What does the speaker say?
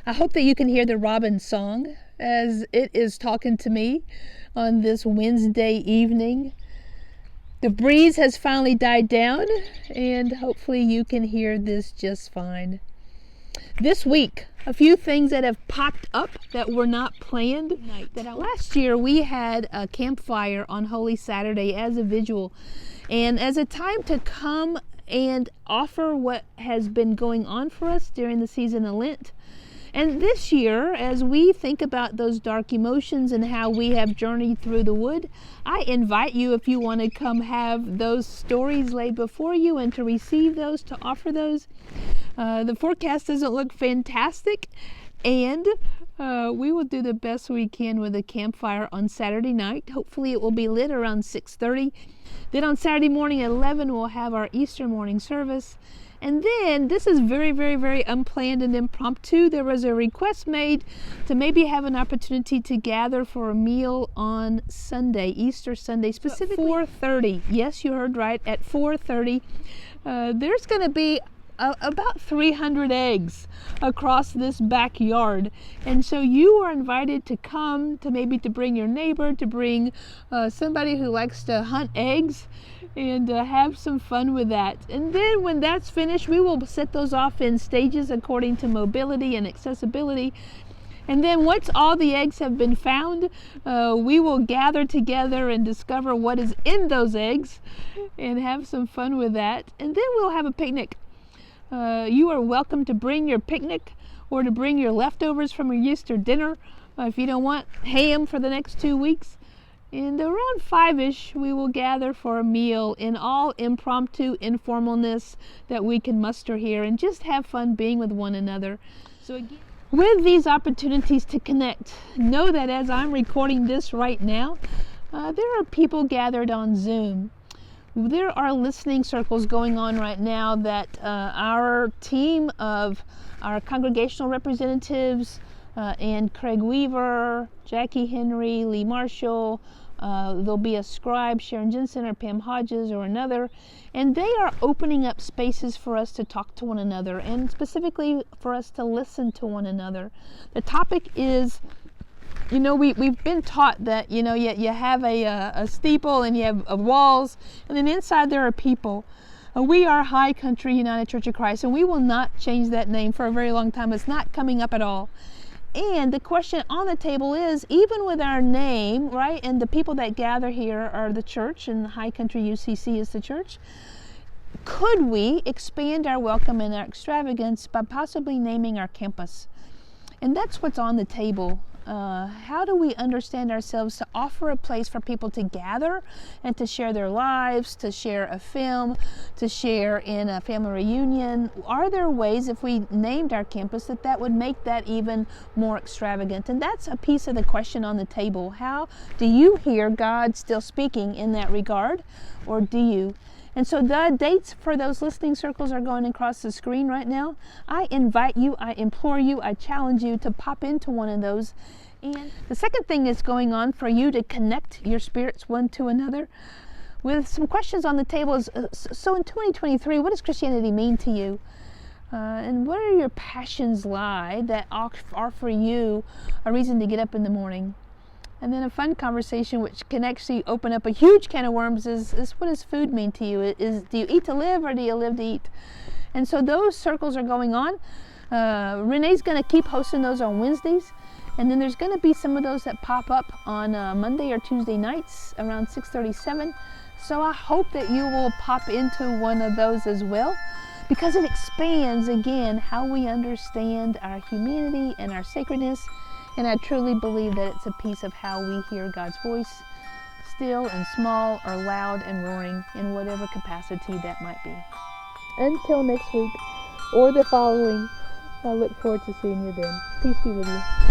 I hope that you can hear the robin song as it is talking to me on this Wednesday evening. The breeze has finally died down, and hopefully you can hear this just fine. This week, a few things that have popped up that were not planned. Last year we had a campfire on Holy Saturday as a vigil and as a time to come and offer what has been going on for us during the season of Lent. And this year, as we think about those dark emotions and how we have journeyed through the wood, I invite you, if you want to come have those stories laid before you and to receive those, to offer those. The forecast doesn't look fantastic, and we will do the best we can with a campfire on Saturday night. Hopefully it will be lit around 6:30. Then on Saturday morning at 11, we'll have our Easter morning service. And then, this is very, very, very unplanned and impromptu. There was a request made to maybe have an opportunity to gather for a meal on Sunday, Easter Sunday, specifically 4:30. Yes, you heard right, at 4:30. There's going to be about 300 eggs across this backyard, and so you are invited to come, to maybe to bring your neighbor, to bring somebody who likes to hunt eggs, and have some fun with that. And then when that's finished, we will set those off in stages according to mobility and accessibility. And then once all the eggs have been found, we will gather together and discover what is in those eggs and have some fun with that. And then we'll have a picnic. You are welcome to bring your picnic or to bring your leftovers from your Easter dinner if you don't want ham for the next 2 weeks. And around 5-ish, we will gather for a meal in all impromptu informalness that we can muster here and just have fun being with one another. So again, with these opportunities to connect, know that as I'm recording this right now, there are people gathered on Zoom. There are listening circles going on right now that our team of our congregational representatives and Craig Weaver, Jackie Henry, Lee Marshall, there'll be a scribe, Sharon Jensen or Pam Hodges or another, and they are opening up spaces for us to talk to one another and specifically for us to listen to one another. The topic is, we've been taught that, you have a steeple and you have walls, and then inside there are people. We are High Country United Church of Christ, and we will not change that name for a very long time. It's not coming up at all. And the question on the table is, even with our name, right, and the people that gather here are the church, and High Country UCC is the church, could we expand our welcome and our extravagance by possibly naming our campus? And that's what's on the table. How do we understand ourselves to offer a place for people to gather and to share their lives, to share a film, to share in a family reunion? Are there ways, if we named our campus, that would make that even more extravagant? And that's a piece of the question on the table. How do you hear God still speaking in that regard, or do you? And so the dates for those listening circles are going across the screen right now. I invite you, I implore you, I challenge you to pop into one of those. And the second thing that's going on for you to connect your spirits one to another with some questions on the table is, so in 2023, what does Christianity mean to you? And where are your passions lie that are for you a reason to get up in the morning? And then a fun conversation which can actually open up a huge can of worms is what does food mean to you? Do you eat to live or do you live to eat? And so those circles are going on. Renee's going to keep hosting those on Wednesdays. And then there's going to be some of those that pop up on Monday or Tuesday nights around 6:37. So I hope that you will pop into one of those as well, because it expands, again, how we understand our humanity and our sacredness. And I truly believe that it's a piece of how we hear God's voice, still and small or loud and roaring, in whatever capacity that might be. Until next week or the following, I look forward to seeing you then. Peace be with you.